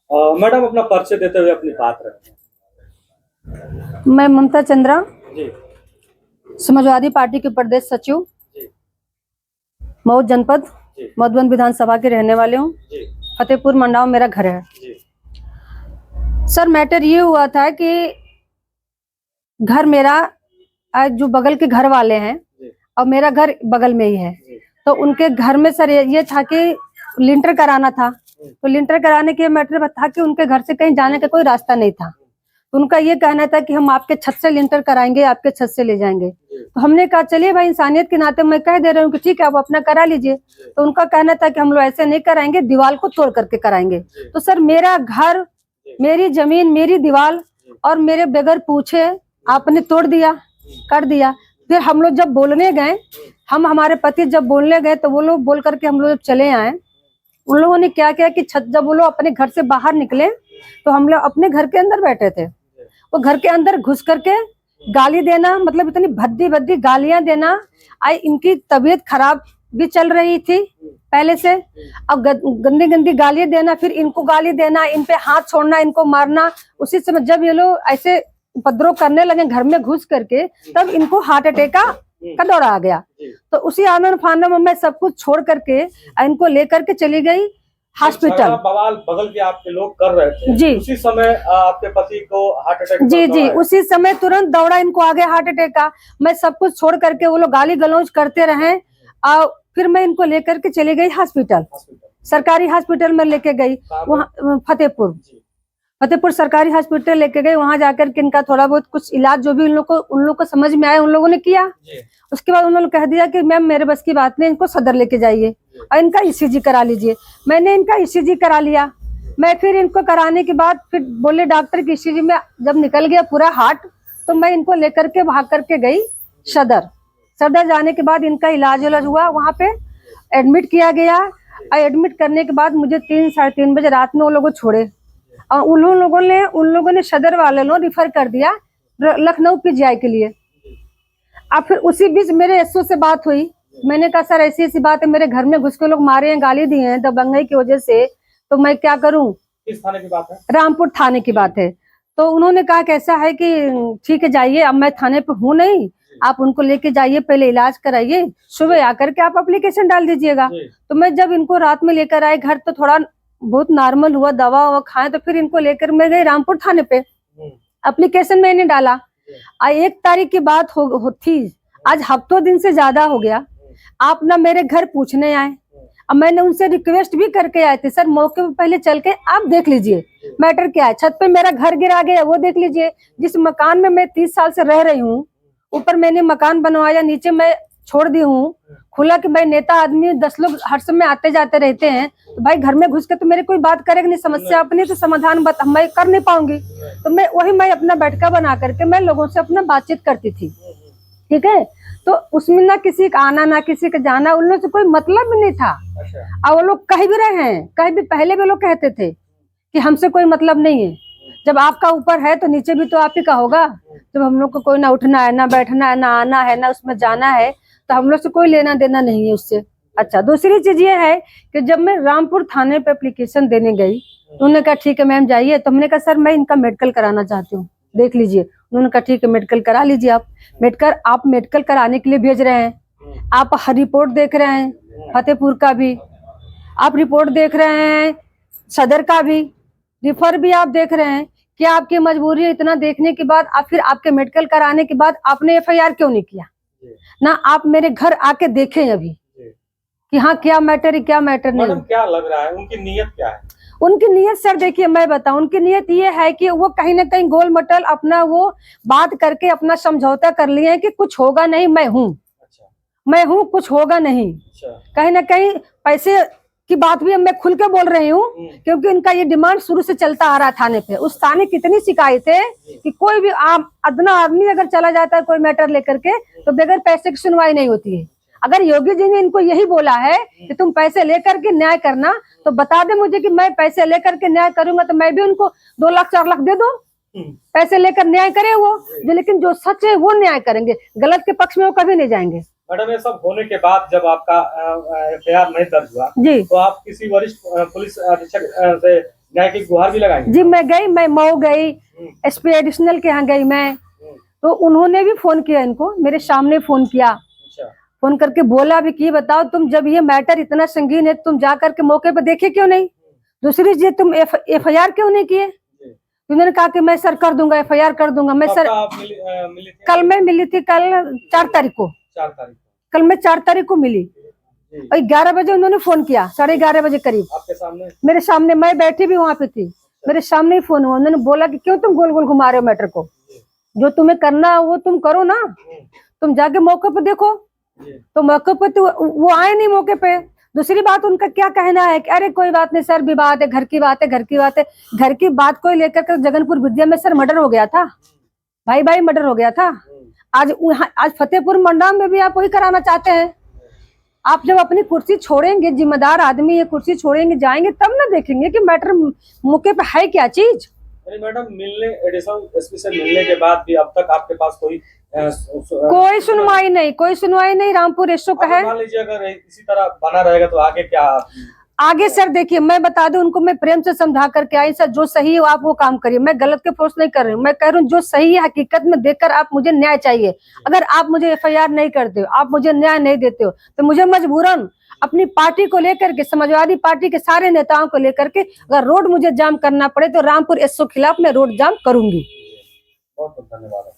Madam अपना परिचय देते हुए अपनी बात रखें। मैं ममता चंद्रा, जी। समाजवादी पार्टी के प्रदेश सचिव, जी। मऊ जनपद, जी। मधुबन विधानसभा के रहने वाले हूँ। जी। फतेहपुर मंडाव मेरा घर है। जी। सर, मैटर ये हुआ था कि घर मेरा, आज जो बगल के घर वाले हैं और मेरा घर बगल में ही है, तो उनके घर में सर ये था कि लिंटर कराना था। तो लिंटर कराने के मैटर था कि उनके घर से कहीं जाने का कोई रास्ता नहीं था। तो उनका ये कहना था कि हम आपके छत से लिंटर कराएंगे, आपके छत से ले जाएंगे। तो हमने कहा चलिए भाई, इंसानियत के नाते मैं कह दे रहा हूँ कि ठीक है, आप अपना करा लीजिए। तो उनका कहना था कि हम लोग ऐसे नहीं कराएंगे, दीवार को तोड़ करके कराएंगे। तो सर, मेरा घर, मेरी जमीन, मेरी दीवार और मेरे बगैर पूछे आपने तोड़ दिया, कर दिया। फिर हम लोग जब बोलने गए, हमारे पति जब बोलने गए, तो वो लोग बोल करके हम लोग जब चले आए, उन लोगों ने क्या किया कि छत, जब वो लोग अपने घर से बाहर निकले तो हम लोग अपने घर के अंदर बैठे थे। वो घर के अंदर घुस करके गाली देना, मतलब इतनी भद्दी भद्दी गालियां देना। इनकी तबीयत खराब भी चल रही थी पहले से, अब गंदी गंदी गालियां देना, फिर इनको गाली देना, इन पे हाथ छोड़ना, इनको मारना। उसी समय जब ये लोग ऐसे उपद्रव करने लगे घर में घुस करके, तब इनको हार्ट अटैक का दौरा आ गया। तो उसी आनंद फानन में मैं सब कुछ छोड़ करके इनको लेकर के चली गई हॉस्पिटल। बवाल बगल के आपके लोग कर रहे थे जी। उसी समय आपके पति को हार्ट अटैक जी जी, उसी समय तुरंत दौड़ा इनको आ गया हार्ट अटैक का। मैं सब कुछ छोड़ करके, वो लोग गाली गलौज करते रहे, और फिर मैं इनको लेकर के चली गई हॉस्पिटल, सरकारी हॉस्पिटल में लेके गई। वहाँ फतेहपुर सरकारी हॉस्पिटल लेके गए। वहां जाकर के इनका थोड़ा बहुत कुछ इलाज जो भी उन लोग को समझ में आया, उन लोगों ने किया। उसके बाद उन्होंने कह दिया कि मैम मेरे बस की बात नहीं, इनको सदर लेके जाइए और इनका ईसीजी करा लीजिए। मैंने इनका ईसीजी करा लिया। मैं फिर इनको कराने के बाद फिर बोले डॉक्टर की ईसीजी में जब निकल गया पूरा हार्ट, तो मैं इनको लेकर के भाग करके गई सदर जाने के बाद इनका इलाज हुआ, वहाँ पे एडमिट किया गया। और एडमिट करने के बाद मुझे 3 साढ़े 3 बजे रात में वो लोगों छोड़े, और उन लोगों ने सदर वाले लोग रिफर कर दिया लखनऊ पीजीआई के लिए। अब फिर उसी बीच मेरे एसओ से बात हुई। मैंने कहा सर ऐसी ऐसी बात है, मेरे घर में घुस के लोग मारे हैं, गाली दिए हैं दबंगई की वजह से, तो मैं क्या करूं। किस थाने की बात है? रामपुर थाने की बात है। तो उन्होंने कहा कि ऐसा है कि ठीक है जाइए, अब मैं थाने पे हूँ नहीं, आप उनको लेके जाइए, पहले इलाज कराइए, सुबह आकर के आप एप्लीकेशन डाल दीजिएगा। तो मैं जब इनको रात में लेकर आई घर, तो थोड़ा बहुत नॉर्मल हुआ, दवा ववा खाए, तो फिर इनको लेकर मैं गई रामपुर थाने पे, एप्लीकेशन मैंने डाला। 1 तारीख की बात थी, आज हफ्तों दिन से ज्यादा हो गया, आप ना मेरे घर पूछने आए। अब मैंने उनसे रिक्वेस्ट भी करके आए थे, सर मौके पे पहले चल के आप देख लीजिए मैटर क्या है, छत पे मेरा घर गिरा गया वो देख लीजिए। जिस मकान में मैं 30 साल से रह रही हूँ, ऊपर मैंने मकान बनवाया, नीचे मैं छोड़ दी हूँ खुला कि भाई नेता आदमी 10 लोग हर समय आते जाते रहते हैं, तो भाई घर में घुस के तो मेरे कोई बात करेगा नहीं, समस्या अपनी तो समाधान मैं कर नहीं पाऊंगी। तो मैं अपना बैठका बना करके मैं लोगों से अपना बातचीत करती थी, ठीक है। तो उसमें ना किसी का आना ना किसी का जाना, उन लोगों से कोई मतलब भी नहीं था। और वो लोग कह भी रहे हैं, कहीं भी पहले भी लोग कहते थे कि हमसे कोई मतलब नहीं है, जब आपका ऊपर है तो नीचे भी तो आप ही का होगा। जब हम लोग को कोई ना उठना है, ना बैठना है, ना आना है, ना उसमें जाना है, तो हम लोग से कोई लेना देना नहीं है उससे। अच्छा, दूसरी चीज ये है कि जब मैं रामपुर थाने पे एप्लीकेशन देने गई, तो उन्होंने कहा ठीक है मैम जाइए। तो हमने कहा सर मैं इनका मेडिकल कराना चाहती हूँ, देख लीजिए। उन्होंने कहा ठीक है मेडिकल करा लीजिए। आप मेडिकल कराने के लिए भेज रहे हैं, आप रिपोर्ट देख रहे हैं फतेहपुर का भी, आप रिपोर्ट देख रहे हैं सदर का भी, रिफर भी आप देख रहे हैं। क्या आपकी मजबूरी है इतना देखने के बाद आप फिर आपके मेडिकल कराने के बाद आपने एफआईआर क्यों नहीं किया ना? आप मेरे घर आके देखें अभी कि हाँ क्या मैटर है क्या मैटर नहीं। मैडम क्या लग रहा है उनकी नीयत क्या है? उनकी नीयत सर देखिए मैं बताऊं, उनकी नीयत ये है कि वो कहीं ना कहीं गोल मटल अपना वो बात करके अपना समझौता कर लिए हैं कि कुछ होगा नहीं, मैं हूँ। अच्छा। मैं हूँ, कुछ होगा नहीं। अच्छा। कहीं ना कहीं पैसे की बात भी मैं खुल के बोल रही हूँ, क्योंकि उनका ये डिमांड शुरू से चलता आ रहा थाने पे। उस थाने कितनी शिकायत है कि कोई भी अदना आदमी अगर चला जाता है कोई मैटर लेकर के, तो बगैर पैसे की सुनवाई नहीं होती है। अगर योगी जी ने इनको यही बोला है कि तुम पैसे लेकर के न्याय करना, तो बता दे मुझे कि मैं पैसे लेकर के न्याय करूंगा, तो मैं भी उनको 2 लाख 4 लाख दे दूं, पैसे लेकर न्याय करे वो जो, लेकिन जो सच है वो न्याय करेंगे, गलत के पक्ष में वो कभी नहीं जाएंगे। मैडम ये सब होने के बाद जब आपका एफआईआर नहीं दर्ज हुआ जी, तो आप किसी वरिष्ठ पुलिस अधीक्षक से न्याय की गुहार भी लगाई? जी मैं गई, मैं मऊ गई, एसपी एडिशनल के यहाँ गई मैं, तो उन्होंने भी फोन किया इनको, मेरे सामने फोन किया, अच्छा। फोन करके बोला भी कि बताओ तुम जब ये मैटर इतना संगीन है तुम जा करके मौके पर देखे क्यों नहीं, दूसरी चीज तुम FIR क्यों नहीं किए? उन्होंने कहा कि मैं सर कर दूंगा, FIR कर दूंगा। मैं सर मिली थी? कल मैं मिली थी, कल 4 तारीख को, 4 तारीख कल मैं 4 तारीख को मिली और 11 बजे उन्होंने फोन किया, 11:30 बजे करीब आपके सामने? मेरे सामने, मैं बैठी भी वहां पे थी, मेरे सामने ही फोन हुआ। उन्होंने बोला कि क्यों तुम गोल गोल घुमा रहे हो मैटर को, जो तुम्हें करना है वो तुम करो ना, तुम जाके मौके पे देखो। तो मौके पे तो वो आए नहीं मौके पे। दूसरी बात उनका क्या कहना है कि अरे कोई बात नहीं सर, विवाद है, घर की बात है, घर की बात है। घर की बात को लेकर के जगनपुर विद्या में सर मर्डर हो गया था, भाई मर्डर हो गया था। आज फतेहपुर मंडा में भी आप वही कराना चाहते हैं। आप जब अपनी कुर्सी छोड़ेंगे, जिम्मेदार आदमी ये कुर्सी छोड़ेंगे जाएंगे, तब ना देखेंगे कि मैटर मौके पे है क्या चीज। अरे मैडम, मिलने एडिशनल एसपी से मिलने के बाद भी अब तक आपके पास कोई सुनवाई नहीं, कोई सुनवाई नहीं। रामपुर एसओ का है। मान लीजिए अगर इसी तरह बना रहेगा तो आगे क्या? आगे सर देखिए, मैं बता दूं उनको, मैं प्रेम से समझा करके आई, सर जो सही हो आप वो काम करिए, मैं गलत के फोर्स नहीं कर रही हूँ। मैं कह रही हूँ जो सही है हकीकत में देखकर आप मुझे न्याय चाहिए। अगर आप मुझे FIR नहीं करते हो, आप मुझे न्याय नहीं देते हो, तो मुझे मजबूरन अपनी पार्टी को लेकर के, समाजवादी पार्टी के सारे नेताओं को लेकर के अगर रोड मुझे जाम करना पड़े तो रामपुर एसओ खिलाफ मैं रोड जाम करूंगी। बहुत बहुत धन्यवाद।